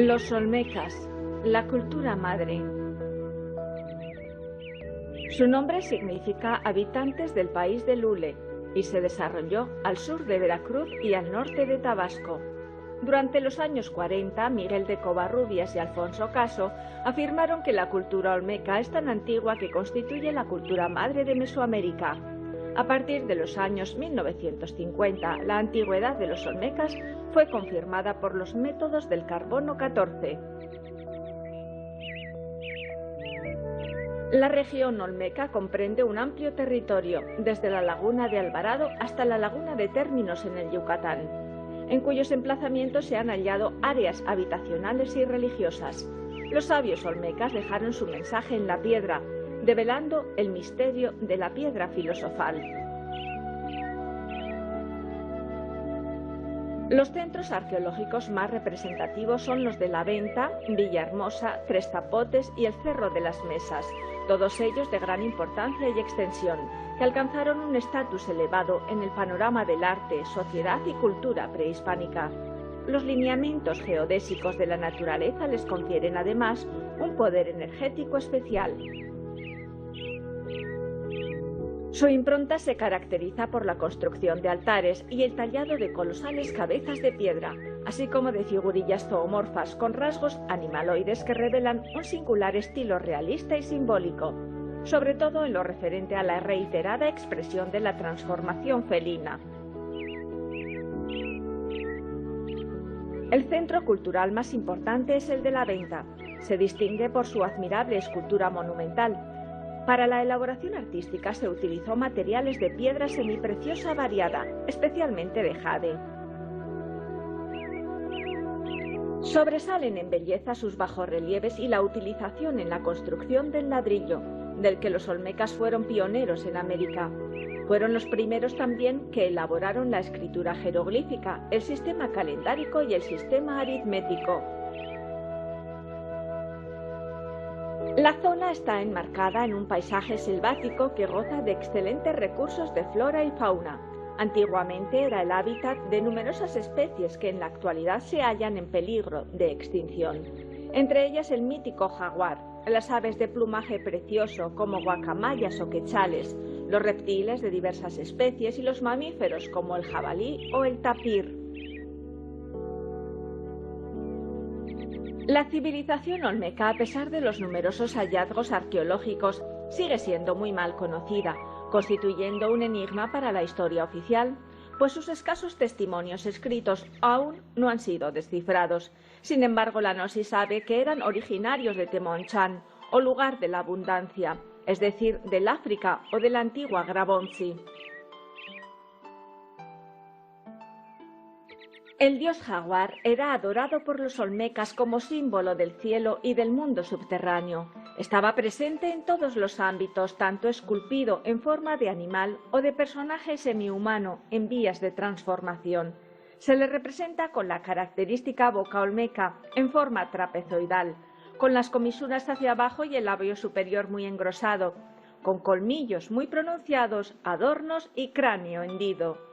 Los olmecas, la cultura madre. Su nombre significa habitantes del país de Lule y se desarrolló al sur de Veracruz y al norte de Tabasco. Durante los años 40, Miguel de Covarrubias y Alfonso Caso afirmaron que la cultura olmeca es tan antigua que constituye la cultura madre de Mesoamérica. A partir de los años 1950, la antigüedad de los olmecas fue confirmada por los métodos del carbono 14. La región olmeca comprende un amplio territorio, desde la laguna de Alvarado hasta la laguna de Términos en el Yucatán, en cuyos emplazamientos se han hallado áreas habitacionales y religiosas. Los sabios olmecas dejaron su mensaje en la piedra, develando el misterio de la piedra filosofal. Los centros arqueológicos más representativos son los de La Venta, Villahermosa, Tres Zapotes y el Cerro de las Mesas, todos ellos de gran importancia y extensión, que alcanzaron un estatus elevado en el panorama del arte, sociedad y cultura prehispánica. Los lineamientos geodésicos de la naturaleza les confieren además un poder energético especial. Su impronta se caracteriza por la construcción de altares y el tallado de colosales cabezas de piedra, así como de figurillas zoomorfas con rasgos animaloides que revelan un singular estilo realista y simbólico, sobre todo en lo referente a la reiterada expresión de la transformación felina. El centro cultural más importante es el de La Venta. Se distingue por su admirable escultura monumental. Para la elaboración artística se utilizó materiales de piedra semipreciosa variada, especialmente de jade. Sobresalen en belleza sus bajorrelieves y la utilización en la construcción del ladrillo, del que los olmecas fueron pioneros en América. Fueron los primeros también que elaboraron la escritura jeroglífica, el sistema calendárico y el sistema aritmético. La zona está enmarcada en un paisaje selvático que goza de excelentes recursos de flora y fauna. Antiguamente era el hábitat de numerosas especies que en la actualidad se hallan en peligro de extinción, entre ellas el mítico jaguar, las aves de plumaje precioso como guacamayas o quetzales, los reptiles de diversas especies y los mamíferos como el jabalí o el tapir. La civilización olmeca, a pesar de los numerosos hallazgos arqueológicos, sigue siendo muy mal conocida, constituyendo un enigma para la historia oficial, pues sus escasos testimonios escritos aún no han sido descifrados. Sin embargo, la Gnosis sabe que eran originarios de Temonchan, o lugar de la abundancia, es decir, del África o de la antigua Grabonzi. El dios jaguar era adorado por los olmecas como símbolo del cielo y del mundo subterráneo. Estaba presente en todos los ámbitos, tanto esculpido en forma de animal o de personaje semihumano en vías de transformación. Se le representa con la característica boca olmeca en forma trapezoidal, con las comisuras hacia abajo y el labio superior muy engrosado, con colmillos muy pronunciados, adornos y cráneo hendido.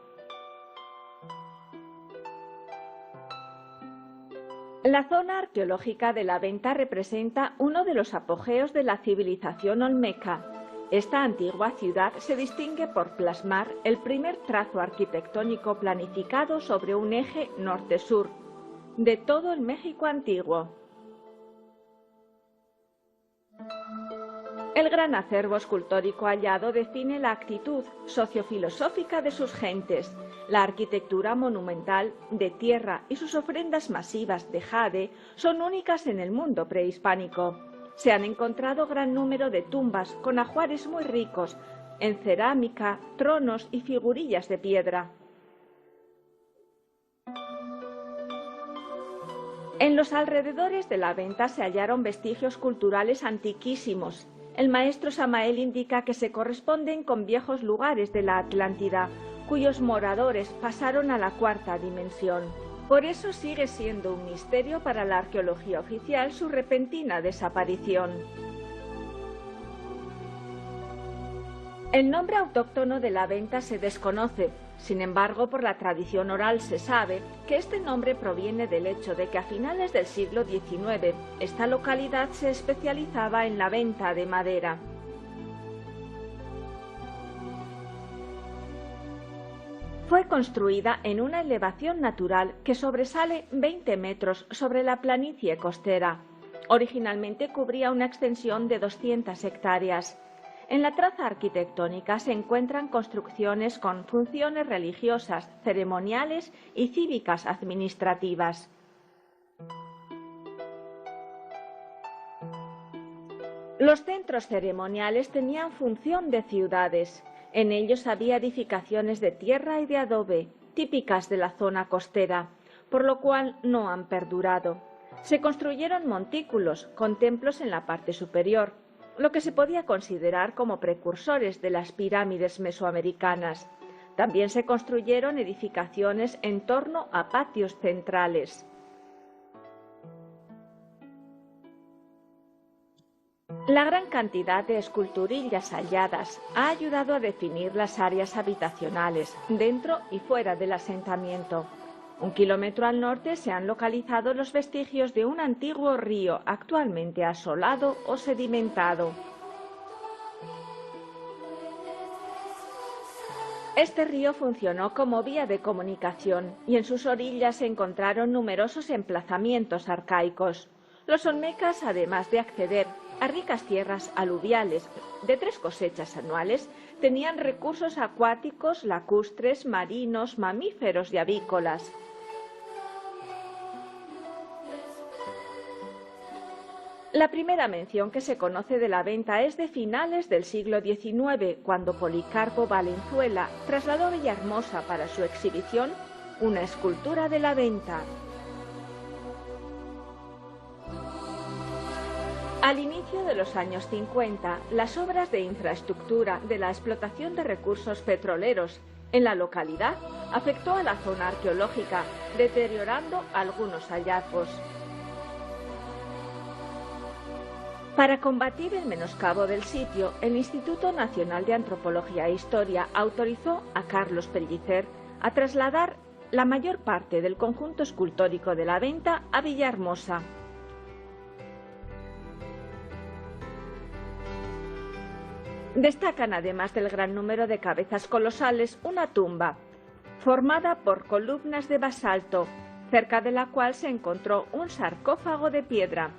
La zona arqueológica de La Venta representa uno de los apogeos de la civilización olmeca. Esta antigua ciudad se distingue por plasmar el primer trazo arquitectónico planificado sobre un eje norte-sur de todo el México antiguo. El gran acervo escultórico hallado define la actitud sociofilosófica de sus gentes. La arquitectura monumental de tierra y sus ofrendas masivas de jade son únicas en el mundo prehispánico. Se han encontrado gran número de tumbas con ajuares muy ricos en cerámica, tronos y figurillas de piedra. En los alrededores de La Venta se hallaron vestigios culturales antiquísimos. El maestro Samael indica que se corresponden con viejos lugares de la Atlántida, cuyos moradores pasaron a la cuarta dimensión. Por eso sigue siendo un misterio para la arqueología oficial su repentina desaparición. El nombre autóctono de la venta se desconoce. Sin embargo, por la tradición oral se sabe que este nombre proviene del hecho de que a finales del siglo XIX esta localidad se especializaba en la venta de madera. Fue construida en una elevación natural que sobresale 20 metros sobre la planicie costera. Originalmente cubría una extensión de 200 hectáreas. En la traza arquitectónica se encuentran construcciones con funciones religiosas, ceremoniales y cívicas administrativas. Los centros ceremoniales tenían función de ciudades. En ellos había edificaciones de tierra y de adobe, típicas de la zona costera, por lo cual no han perdurado. Se construyeron montículos con templos en la parte superior, lo que se podía considerar como precursores de las pirámides mesoamericanas. También se construyeron edificaciones en torno a patios centrales. La gran cantidad de esculturillas halladas ha ayudado a definir las áreas habitacionales dentro y fuera del asentamiento. 1 kilómetro al norte se han localizado los vestigios de un antiguo río actualmente asolado o sedimentado. Este río funcionó como vía de comunicación y en sus orillas se encontraron numerosos emplazamientos arcaicos. Los olmecas, además de acceder a ricas tierras aluviales de 3 cosechas anuales, tenían recursos acuáticos, lacustres, marinos, mamíferos y avícolas. La primera mención que se conoce de la venta es de finales del siglo XIX, cuando Policarpo Valenzuela trasladó a Villahermosa para su exhibición una escultura de la venta. Al inicio de los años 50, las obras de infraestructura de la explotación de recursos petroleros en la localidad afectó a la zona arqueológica, deteriorando algunos hallazgos. Para combatir el menoscabo del sitio, el Instituto Nacional de Antropología e Historia autorizó a Carlos Pellicer a trasladar la mayor parte del conjunto escultórico de la venta a Villahermosa. Destacan, además del gran número de cabezas colosales, una tumba, formada por columnas de basalto, cerca de la cual se encontró un sarcófago de piedra.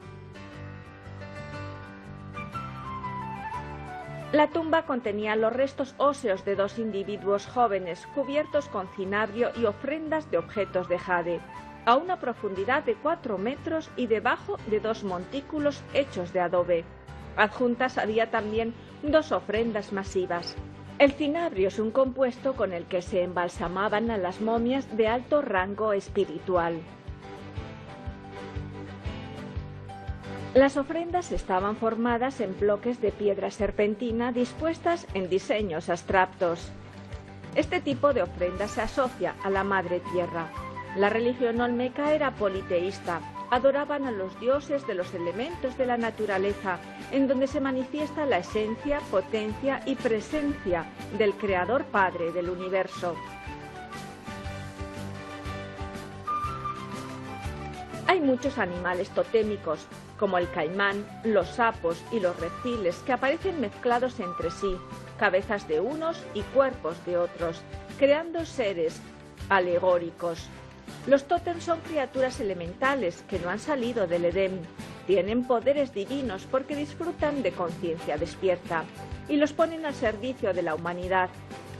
La tumba contenía los restos óseos de 2 individuos jóvenes, cubiertos con cinabrio y ofrendas de objetos de jade, a una profundidad de 4 metros y debajo de 2 montículos hechos de adobe. Adjuntas había también 2 ofrendas masivas. El cinabrio es un compuesto con el que se embalsamaban a las momias de alto rango espiritual. Las ofrendas estaban formadas en bloques de piedra serpentina dispuestas en diseños abstractos. Este tipo de ofrenda se asocia a la Madre Tierra. La religión olmeca era politeísta. Adoraban a los dioses de los elementos de la naturaleza, en donde se manifiesta la esencia, potencia y presencia del Creador Padre del universo. Hay muchos animales totémicos, como el caimán, los sapos y los reptiles, que aparecen mezclados entre sí, cabezas de unos y cuerpos de otros, creando seres alegóricos. Los tótems son criaturas elementales que no han salido del Edén. Tienen poderes divinos porque disfrutan de conciencia despierta y los ponen al servicio de la humanidad,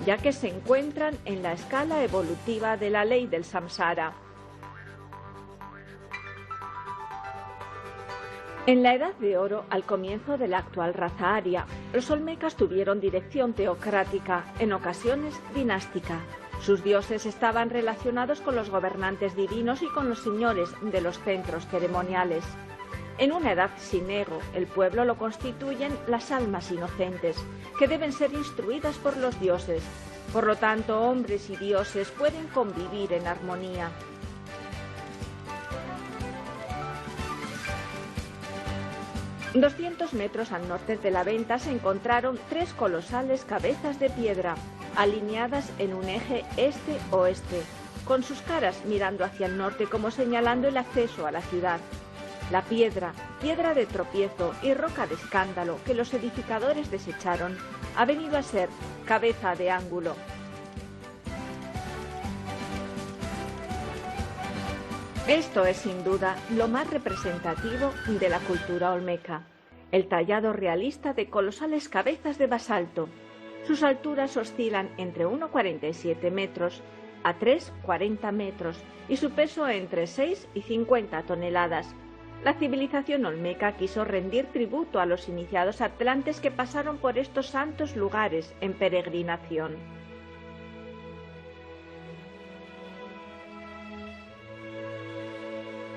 ya que se encuentran en la escala evolutiva de la ley del samsara. En la Edad de Oro, al comienzo de la actual raza aria, los olmecas tuvieron dirección teocrática, en ocasiones dinástica. Sus dioses estaban relacionados con los gobernantes divinos y con los señores de los centros ceremoniales. En una edad sin ego, el pueblo lo constituyen las almas inocentes, que deben ser instruidas por los dioses. Por lo tanto, hombres y dioses pueden convivir en armonía. 200 metros al norte de la venta se encontraron 3 colosales cabezas de piedra, alineadas en un eje este-oeste, con sus caras mirando hacia el norte como señalando el acceso a la ciudad. La piedra, piedra de tropiezo y roca de escándalo que los edificadores desecharon, ha venido a ser cabeza de ángulo. Esto es sin duda lo más representativo de la cultura olmeca, el tallado realista de colosales cabezas de basalto. Sus alturas oscilan entre 1,47 metros a 3,40 metros y su peso entre 6 y 50 toneladas. La civilización olmeca quiso rendir tributo a los iniciados atlantes que pasaron por estos santos lugares en peregrinación.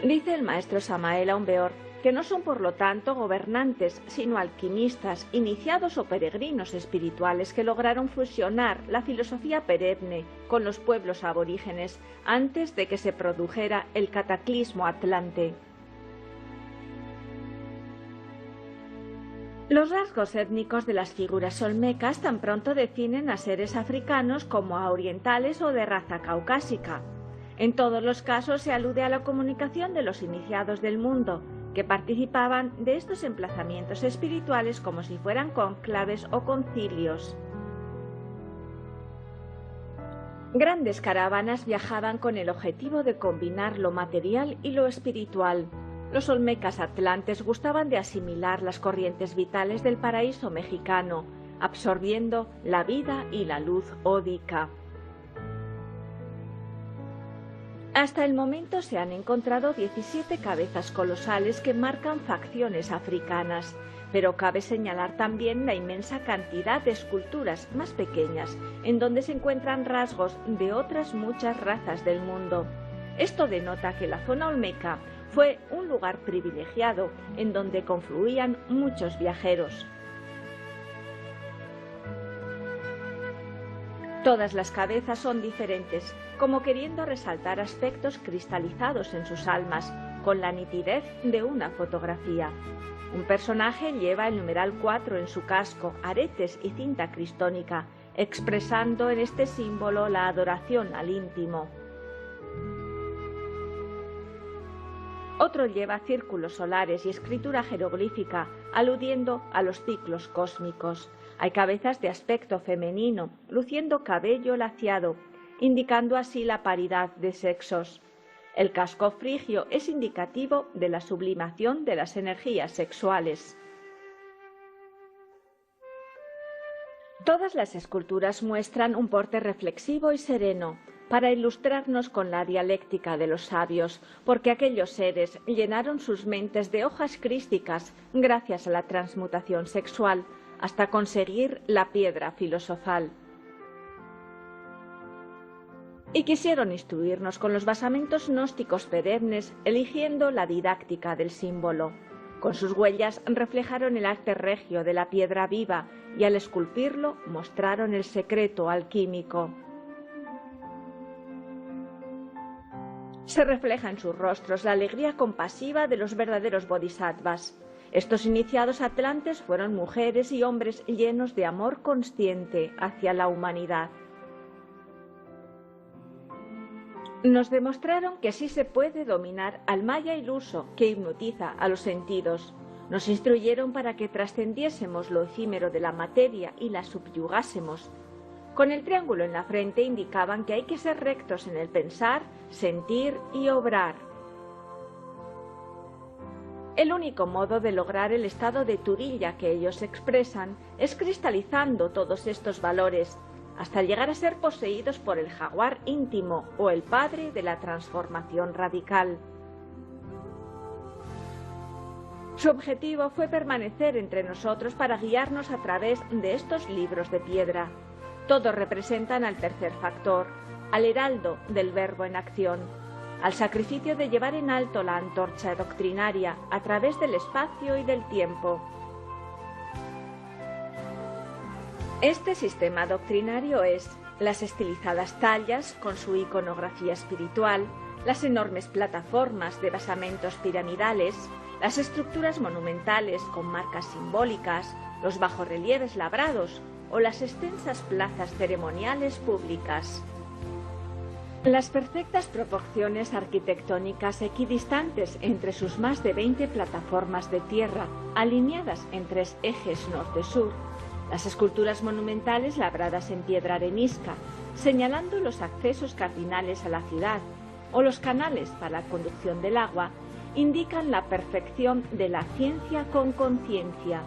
Dice el maestro Samael Aumbeor que no son por lo tanto gobernantes, sino alquimistas, iniciados o peregrinos espirituales que lograron fusionar la filosofía perenne con los pueblos aborígenes antes de que se produjera el cataclismo atlante. Los rasgos étnicos de las figuras olmecas tan pronto definen a seres africanos como a orientales o de raza caucásica. En todos los casos se alude a la comunicación de los iniciados del mundo, que participaban de estos emplazamientos espirituales como si fueran cónclaves o concilios. Grandes caravanas viajaban con el objetivo de combinar lo material y lo espiritual. Los olmecas atlantes gustaban de asimilar las corrientes vitales del paraíso mexicano, absorbiendo la vida y la luz ódica. Hasta el momento se han encontrado 17 cabezas colosales que marcan facciones africanas, pero cabe señalar también la inmensa cantidad de esculturas más pequeñas, en donde se encuentran rasgos de otras muchas razas del mundo. Esto denota que la zona olmeca fue un lugar privilegiado en donde confluían muchos viajeros. Todas las cabezas son diferentes, como queriendo resaltar aspectos cristalizados en sus almas, con la nitidez de una fotografía. Un personaje lleva el numeral 4 en su casco, aretes y cinta cristónica, expresando en este símbolo la adoración al íntimo. Otro lleva círculos solares y escritura jeroglífica, aludiendo a los ciclos cósmicos. Hay cabezas de aspecto femenino, luciendo cabello laciado, indicando así la paridad de sexos. El casco frigio es indicativo de la sublimación de las energías sexuales. Todas las esculturas muestran un porte reflexivo y sereno, para ilustrarnos con la dialéctica de los sabios, porque aquellos seres llenaron sus mentes de hojas crísticas gracias a la transmutación sexual, hasta conseguir la piedra filosofal. Y quisieron instruirnos con los basamentos gnósticos perennes, eligiendo la didáctica del símbolo. Con sus huellas reflejaron el arte regio de la piedra viva y al esculpirlo mostraron el secreto alquímico. Se refleja en sus rostros la alegría compasiva de los verdaderos bodhisattvas. Estos iniciados atlantes fueron mujeres y hombres llenos de amor consciente hacia la humanidad. Nos demostraron que sí se puede dominar al maya iluso que hipnotiza a los sentidos. Nos instruyeron para que trascendiésemos lo efímero de la materia y la subyugásemos. Con el triángulo en la frente indicaban que hay que ser rectos en el pensar, sentir y obrar. El único modo de lograr el estado de turilla que ellos expresan es cristalizando todos estos valores, hasta llegar a ser poseídos por el jaguar íntimo o el padre de la transformación radical. Su objetivo fue permanecer entre nosotros para guiarnos a través de estos libros de piedra. Todos representan al tercer factor, al heraldo del verbo en acción, al sacrificio de llevar en alto la antorcha doctrinaria a través del espacio y del tiempo. Este sistema doctrinario es las estilizadas tallas con su iconografía espiritual, las enormes plataformas de basamentos piramidales, Las estructuras monumentales con marcas simbólicas, los bajorrelieves labrados o las extensas plazas ceremoniales públicas. Las perfectas proporciones arquitectónicas equidistantes entre sus más de 20 plataformas de tierra, alineadas en 3 ejes norte-sur, las esculturas monumentales labradas en piedra arenisca, señalando los accesos cardinales a la ciudad, o los canales para la conducción del agua, indican la perfección de la ciencia con conciencia.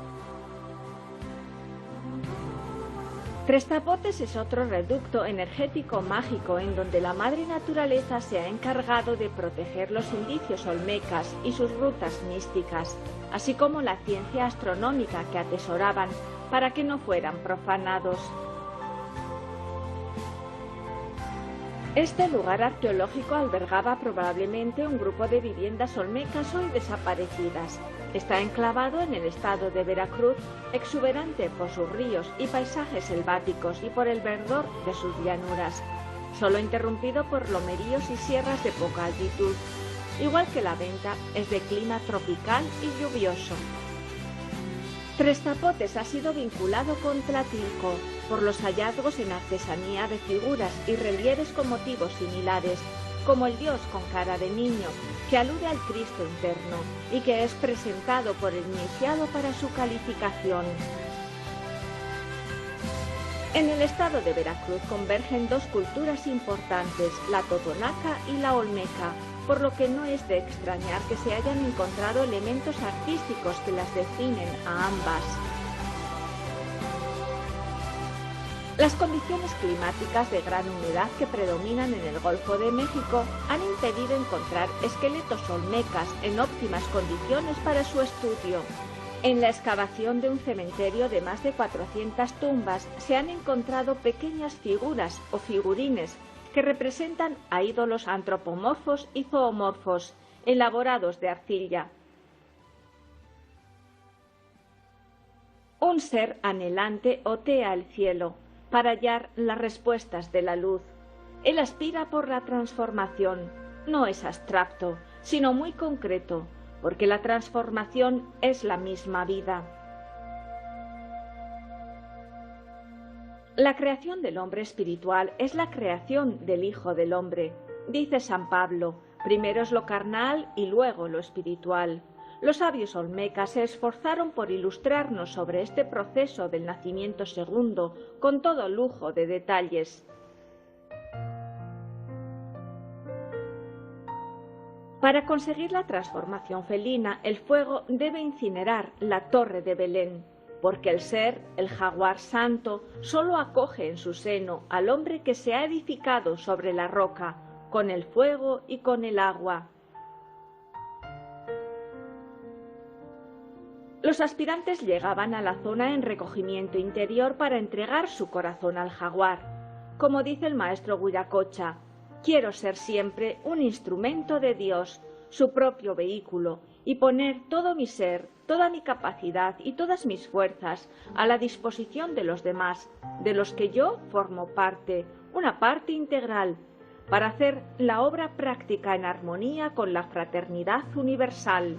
Tres Zapotes es otro reducto energético mágico en donde la madre naturaleza se ha encargado de proteger los indicios olmecas y sus rutas místicas, así como la ciencia astronómica que atesoraban para que no fueran profanados. Este lugar arqueológico albergaba probablemente un grupo de viviendas olmecas hoy desaparecidas. Está enclavado en el estado de Veracruz, exuberante por sus ríos y paisajes selváticos y por el verdor de sus llanuras, solo interrumpido por lomeríos y sierras de poca altitud. Igual que la Venta, es de clima tropical y lluvioso. Tres Zapotes ha sido vinculado con Tlatilco por los hallazgos en artesanía de figuras y relieves con motivos similares, como el dios con cara de niño, que alude al Cristo interno y que es presentado por el iniciado para su calificación. En el estado de Veracruz convergen dos culturas importantes, la totonaca y la olmeca, por lo que no es de extrañar que se hayan encontrado elementos artísticos que las definen a ambas. Las condiciones climáticas de gran humedad que predominan en el Golfo de México han impedido encontrar esqueletos olmecas en óptimas condiciones para su estudio. En la excavación de un cementerio de más de 400 tumbas se han encontrado pequeñas figuras o figurines que representan a ídolos antropomorfos y zoomorfos, elaborados de arcilla. Un ser anhelante otea el cielo para hallar las respuestas de la luz. Él aspira por la transformación. No es abstracto, sino muy concreto, porque la transformación es la misma vida. La creación del hombre espiritual es la creación del Hijo del Hombre. Dice San Pablo, primero es lo carnal y luego lo espiritual. Los sabios olmecas se esforzaron por ilustrarnos sobre este proceso del nacimiento segundo con todo lujo de detalles. Para conseguir la transformación felina, el fuego debe incinerar la torre de Belén, porque el ser, el jaguar santo, solo acoge en su seno al hombre que se ha edificado sobre la roca, con el fuego y con el agua. Los aspirantes llegaban a la zona en recogimiento interior para entregar su corazón al jaguar. Como dice el maestro Huiracocha, quiero ser siempre un instrumento de Dios, su propio vehículo, y poner todo mi ser, toda mi capacidad y todas mis fuerzas a la disposición de los demás, de los que yo formo parte, una parte integral, para hacer la obra práctica en armonía con la fraternidad universal.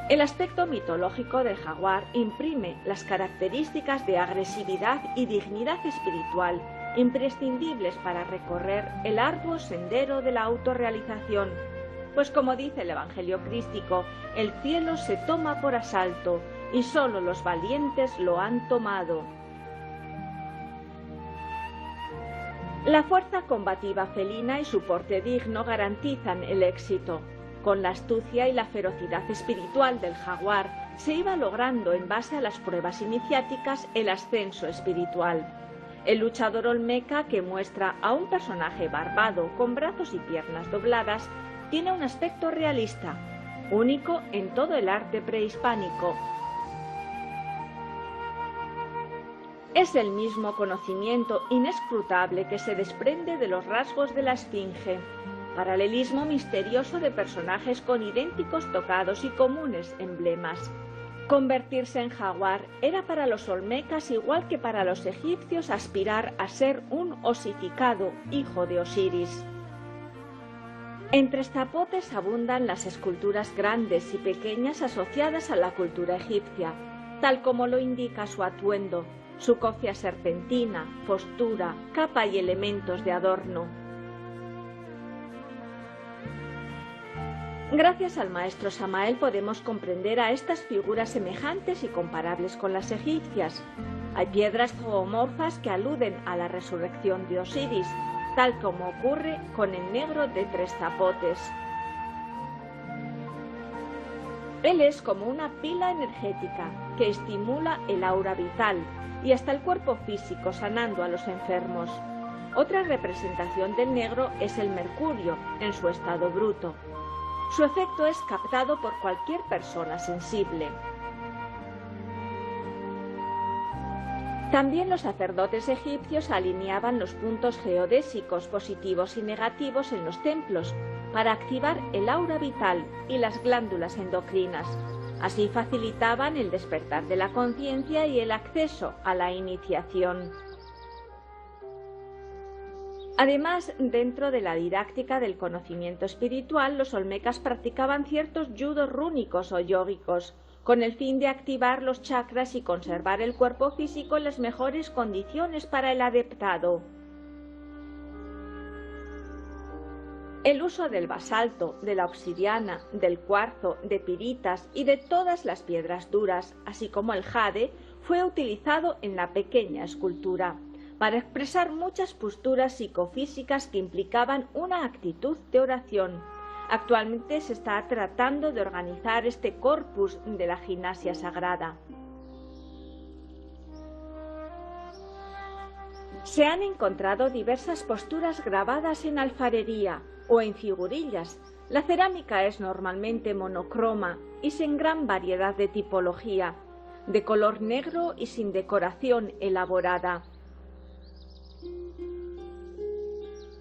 El aspecto mitológico del jaguar imprime las características de agresividad y dignidad espiritual imprescindibles para recorrer el arduo sendero de la autorrealización, pues como dice el Evangelio crístico, el cielo se toma por asalto y solo los valientes lo han tomado. La fuerza combativa felina y su porte digno garantizan el éxito. Con la astucia y la ferocidad espiritual del jaguar se iba logrando en base a las pruebas iniciáticas el ascenso espiritual. El luchador olmeca, que muestra a un personaje barbado con brazos y piernas dobladas, tiene un aspecto realista, único en todo el arte prehispánico. Es el mismo conocimiento inescrutable que se desprende de los rasgos de la esfinge, paralelismo misterioso de personajes con idénticos tocados y comunes emblemas. Convertirse en jaguar era para los olmecas igual que para los egipcios aspirar a ser un osificado hijo de Osiris. En Tres Zapotes abundan las esculturas grandes y pequeñas asociadas a la cultura egipcia, tal como lo indica su atuendo, su cofia serpentina, postura, capa y elementos de adorno. Gracias al maestro Samael podemos comprender a estas figuras semejantes y comparables con las egipcias. Hay piedras zoomorfas que aluden a la resurrección de Osiris, tal como ocurre con el negro de Tres Zapotes. Él es como una pila energética que estimula el aura vital y hasta el cuerpo físico, sanando a los enfermos. Otra representación del negro es el mercurio en su estado bruto. Su efecto es captado por cualquier persona sensible. También los sacerdotes egipcios alineaban los puntos geodésicos positivos y negativos en los templos para activar el aura vital y las glándulas endocrinas. Así facilitaban el despertar de la conciencia y el acceso a la iniciación. Además, dentro de la didáctica del conocimiento espiritual, los olmecas practicaban ciertos yudos rúnicos o yógicos, con el fin de activar los chakras y conservar el cuerpo físico en las mejores condiciones para el adeptado. El uso del basalto, de la obsidiana, del cuarzo, de piritas y de todas las piedras duras, así como el jade, fue utilizado en la pequeña escultura, para expresar muchas posturas psicofísicas que implicaban una actitud de oración. Actualmente se está tratando de organizar este corpus de la gimnasia sagrada. Se han encontrado diversas posturas grabadas en alfarería o en figurillas. La cerámica es normalmente monocroma y sin gran variedad de tipología, de color negro y sin decoración elaborada.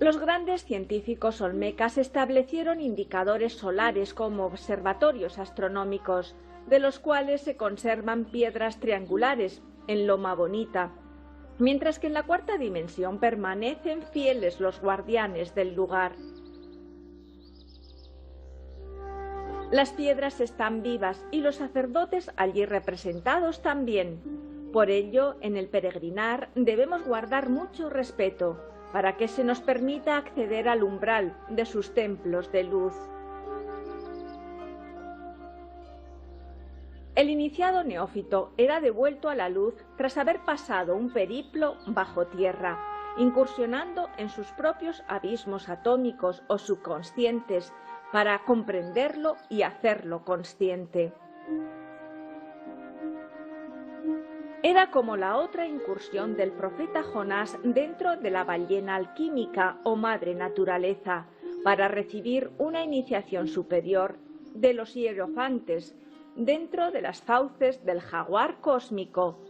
Los grandes científicos olmecas establecieron indicadores solares como observatorios astronómicos, de los cuales se conservan piedras triangulares en loma bonita, mientras que en la cuarta dimensión permanecen fieles los guardianes del lugar. Las piedras están vivas y los sacerdotes allí representados también. Por ello, en el peregrinar debemos guardar mucho respeto, para que se nos permita acceder al umbral de sus templos de luz. El iniciado neófito era devuelto a la luz tras haber pasado un periplo bajo tierra, incursionando en sus propios abismos atómicos o subconscientes para comprenderlo y hacerlo consciente. Era como la otra incursión del profeta Jonás dentro de la ballena alquímica o madre naturaleza, para recibir una iniciación superior de los hierofantes dentro de las fauces del jaguar cósmico.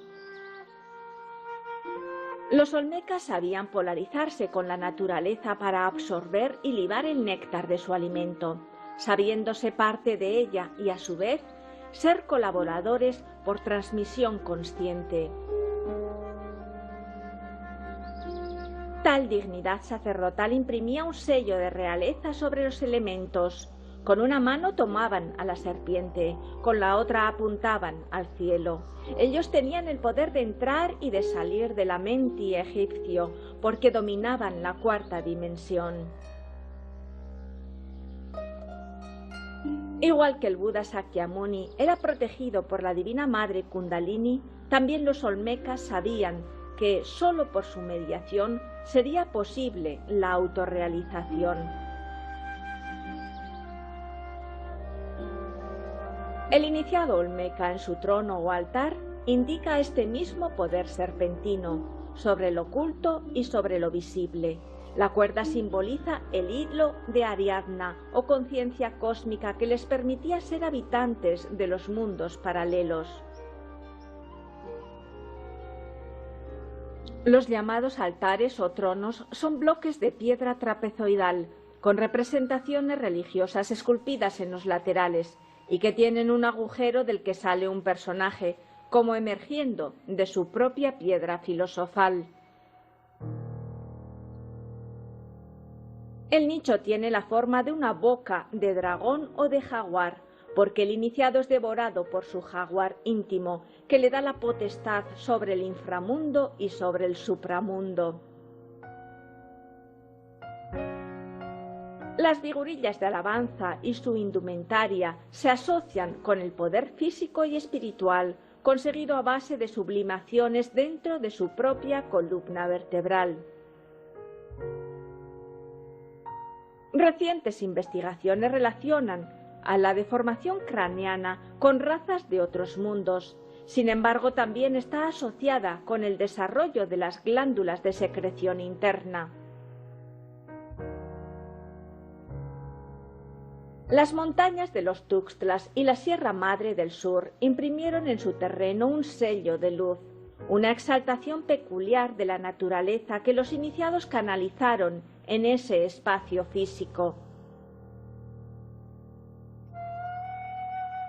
Los olmecas sabían polarizarse con la naturaleza para absorber y libar el néctar de su alimento, sabiéndose parte de ella y a su vez ser colaboradores por transmisión consciente. Tal dignidad sacerdotal imprimía un sello de realeza sobre los elementos. Con una mano tomaban a la serpiente, con la otra apuntaban al cielo. Ellos tenían el poder de entrar y de salir del Amenti egipcio, porque dominaban la cuarta dimensión. Igual que el Buda Sakyamuni era protegido por la Divina Madre Kundalini, también los olmecas sabían que solo por su mediación sería posible la autorrealización. El iniciado olmeca en su trono o altar indica este mismo poder serpentino, sobre lo oculto y sobre lo visible. La cuerda simboliza el hilo de Ariadna o conciencia cósmica que les permitía ser habitantes de los mundos paralelos. Los llamados altares o tronos son bloques de piedra trapezoidal con representaciones religiosas esculpidas en los laterales y que tienen un agujero del que sale un personaje, como emergiendo de su propia piedra filosofal. El nicho tiene la forma de una boca de dragón o de jaguar, porque el iniciado es devorado por su jaguar íntimo, que le da la potestad sobre el inframundo y sobre el supramundo. Las figurillas de alabanza y su indumentaria se asocian con el poder físico y espiritual, conseguido a base de sublimaciones dentro de su propia columna vertebral. Recientes investigaciones relacionan a la deformación craneana con razas de otros mundos. Sin embargo, también está asociada con el desarrollo de las glándulas de secreción interna. Las montañas de los Tuxtlas y la Sierra Madre del Sur imprimieron en su terreno un sello de luz, una exaltación peculiar de la naturaleza que los iniciados canalizaron en ese espacio físico.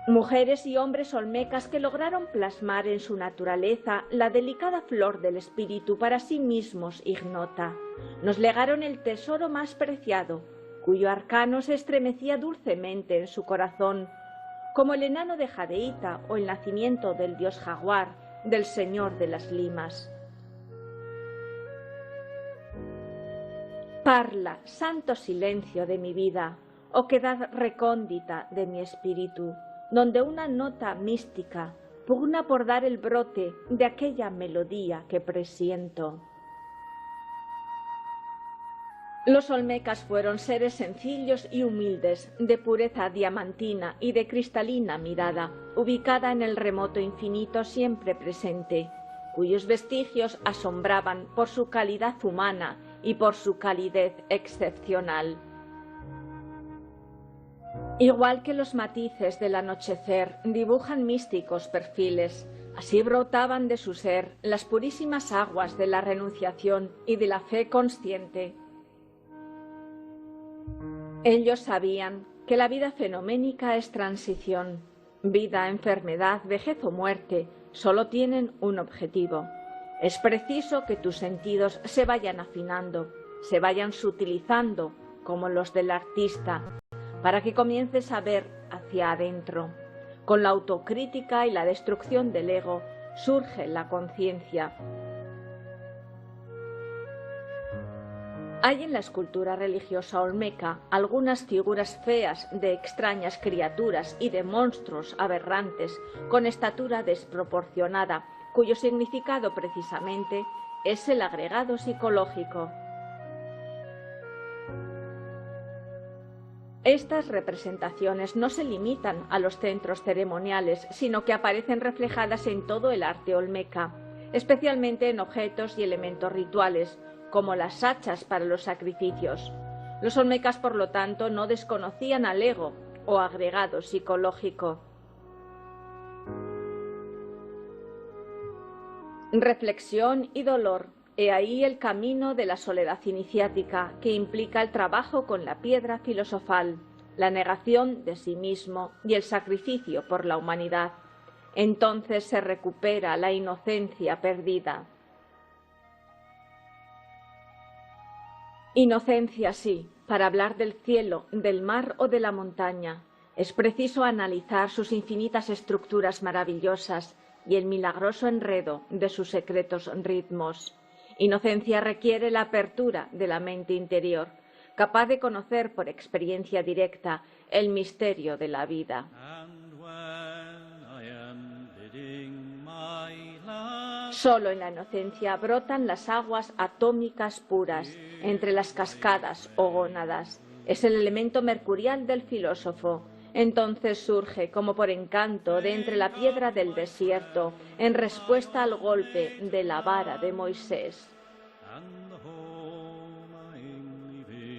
Mujeres y hombres olmecas que lograron plasmar en su naturaleza la delicada flor del espíritu para sí mismos ignota, nos legaron el tesoro más preciado, cuyo arcano se estremecía dulcemente en su corazón, como el enano de Jadeíta o el nacimiento del dios jaguar, del señor de las limas. Parla, santo silencio de mi vida, oquedad recóndita de mi espíritu, donde una nota mística pugna por dar el brote de aquella melodía que presiento. Los olmecas fueron seres sencillos y humildes, de pureza diamantina y de cristalina mirada, ubicada en el remoto infinito siempre presente, cuyos vestigios asombraban por su calidad humana y por su calidez excepcional. Igual que los matices del anochecer dibujan místicos perfiles, así brotaban de su ser las purísimas aguas de la renunciación y de la fe consciente. Ellos sabían que la vida fenoménica es transición. Vida, enfermedad, vejez o muerte solo tienen un objetivo. Es preciso que tus sentidos se vayan afinando, se vayan sutilizando, como los del artista, para que comiences a ver hacia adentro. Con la autocrítica y la destrucción del ego surge la conciencia. Hay en la escultura religiosa olmeca algunas figuras feas de extrañas criaturas y de monstruos aberrantes con estatura desproporcionada, cuyo significado precisamente es el agregado psicológico. Estas representaciones no se limitan a los centros ceremoniales, sino que aparecen reflejadas en todo el arte olmeca, especialmente en objetos y elementos rituales, como las hachas para los sacrificios. Los olmecas, por lo tanto, no desconocían al ego o agregado psicológico. Reflexión y dolor. He ahí el camino de la soledad iniciática, que implica el trabajo con la piedra filosofal, la negación de sí mismo y el sacrificio por la humanidad. Entonces se recupera la inocencia perdida. Inocencia, sí, para hablar del cielo, del mar o de la montaña. Es preciso analizar sus infinitas estructuras maravillosas y el milagroso enredo de sus secretos ritmos. Inocencia requiere la apertura de la mente interior, capaz de conocer por experiencia directa el misterio de la vida. Solo en la inocencia brotan las aguas atómicas puras, entre las cascadas o gónadas. Es el elemento mercurial del filósofo. Entonces surge, como por encanto, de entre la piedra del desierto, en respuesta al golpe de la vara de Moisés.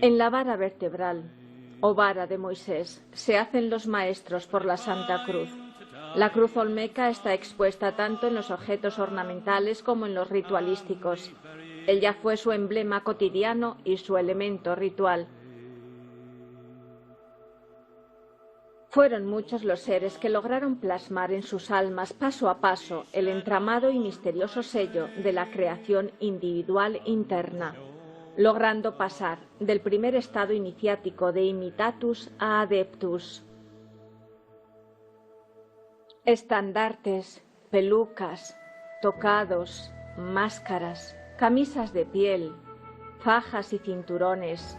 En la vara vertebral, o vara de Moisés, se hacen los maestros por la Santa Cruz. La cruz olmeca está expuesta tanto en los objetos ornamentales como en los ritualísticos. Ella fue su emblema cotidiano y su elemento ritual. Fueron muchos los seres que lograron plasmar en sus almas paso a paso el entramado y misterioso sello de la creación individual interna. logrando pasar del primer estado iniciático de imitatus a adeptus. Estandartes, pelucas, tocados, máscaras, camisas de piel, fajas y cinturones,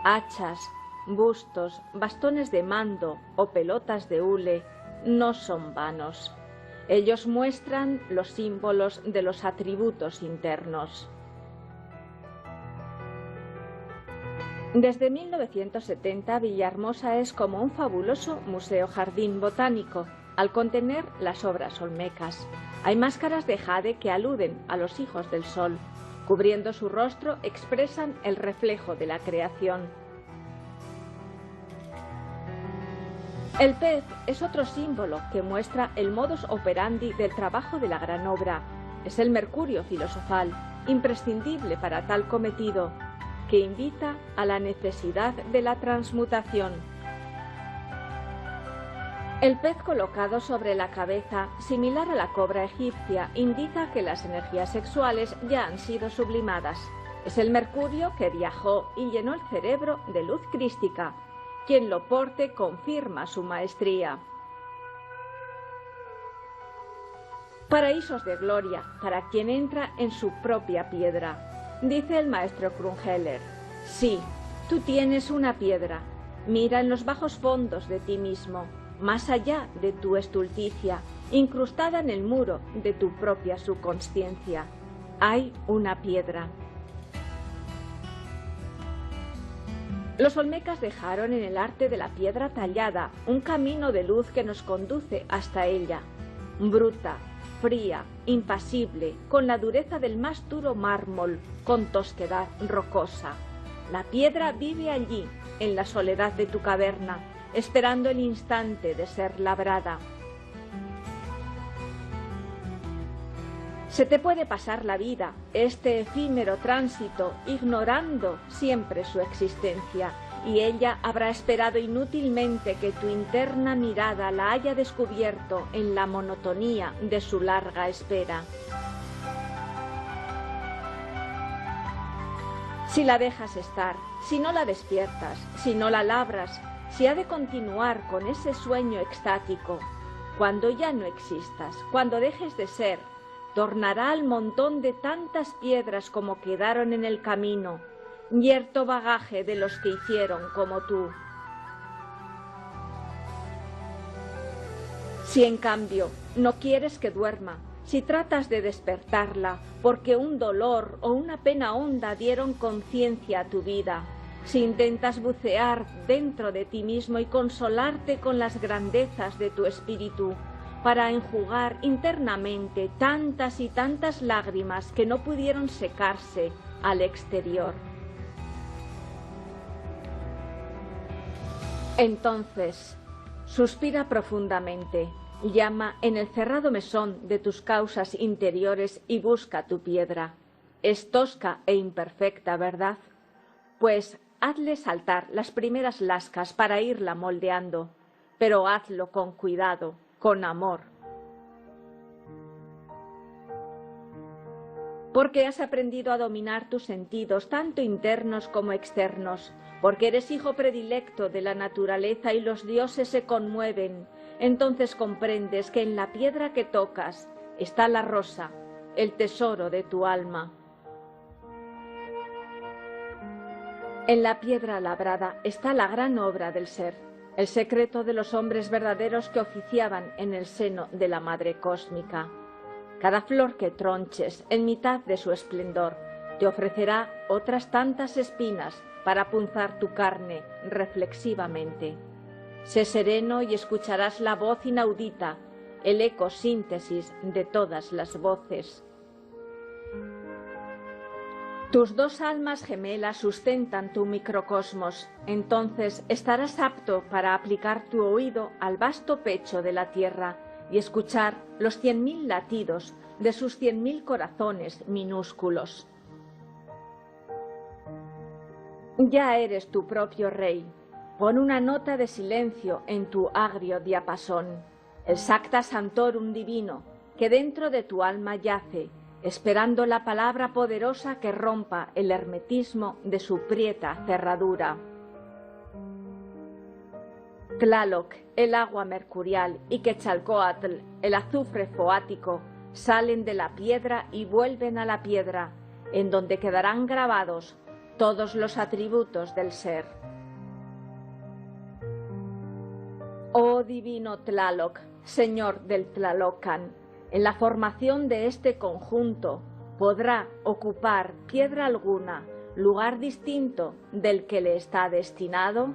hachas, bustos, bastones de mando o pelotas de hule no son vanos. Ellos muestran los símbolos de los atributos internos. Desde 1970, Villahermosa es como un fabuloso museo-jardín botánico, al contener las obras olmecas. Hay máscaras de jade que aluden a los hijos del sol. Cubriendo su rostro, expresan el reflejo de la creación. El pez es otro símbolo que muestra el modus operandi del trabajo de la gran obra. Es el mercurio filosofal, imprescindible para tal cometido, que invita a la necesidad de la transmutación. El pez colocado sobre la cabeza, similar a la cobra egipcia, indica que las energías sexuales ya han sido sublimadas. Es el mercurio que viajó y llenó el cerebro de luz crística. Quien lo porte confirma su maestría. Paraísos de gloria para quien entra en su propia piedra. Dice el maestro Krumheller: sí, tú tienes una piedra. Mira en los bajos fondos de ti mismo, más allá de tu estulticia, incrustada en el muro de tu propia subconsciencia. Hay una piedra. Los olmecas dejaron en el arte de la piedra tallada un camino de luz que nos conduce hasta ella. Bruta, fría, impasible, con la dureza del más duro mármol, con tosquedad rocosa. La piedra vive allí, en la soledad de tu caverna, esperando el instante de ser labrada. Se te puede pasar la vida, este efímero tránsito, ignorando siempre su existencia, y ella habrá esperado inútilmente que tu interna mirada la haya descubierto en la monotonía de su larga espera. Si la dejas estar, si no la despiertas, si no la labras, si ha de continuar con ese sueño extático, cuando ya no existas, cuando dejes de ser, tornará al montón de tantas piedras como quedaron en el camino, yerto bagaje de los que hicieron como tú. Si en cambio no quieres que duerma, si tratas de despertarla porque un dolor o una pena honda dieron conciencia a tu vida, si intentas bucear dentro de ti mismo y consolarte con las grandezas de tu espíritu, para enjugar internamente tantas y tantas lágrimas que no pudieron secarse al exterior. Entonces, suspira profundamente, llama en el cerrado mesón de tus causas interiores y busca tu piedra. Es tosca e imperfecta, ¿verdad? Pues hazle saltar las primeras lascas para irla moldeando, pero hazlo con cuidado, con amor. Porque has aprendido a dominar tus sentidos, tanto internos como externos, porque eres hijo predilecto de la naturaleza y los dioses se conmueven, entonces comprendes que en la piedra que tocas está la rosa, el tesoro de tu alma. En la piedra labrada está la gran obra del ser, el secreto de los hombres verdaderos que oficiaban en el seno de la Madre Cósmica. Cada flor que tronches en mitad de su esplendor te ofrecerá otras tantas espinas para punzar tu carne reflexivamente. Sé sereno y escucharás la voz inaudita, el eco síntesis de todas las voces. Tus dos almas gemelas sustentan tu microcosmos, entonces estarás apto para aplicar tu oído al vasto pecho de la tierra y escuchar los 100.000 latidos de sus 100.000 corazones minúsculos. Ya eres tu propio rey. Pon una nota de silencio en tu agrio diapasón, el Sacta Santorum divino, que dentro de tu alma yace, esperando la palabra poderosa que rompa el hermetismo de su prieta cerradura. Tlaloc, el agua mercurial, y Quetzalcóatl, el azufre foático, salen de la piedra y vuelven a la piedra, en donde quedarán grabados todos los atributos del ser. Oh divino Tlaloc, señor del Tlalocan, en la formación de este conjunto podrá ocupar piedra alguna lugar distinto del que le está destinado.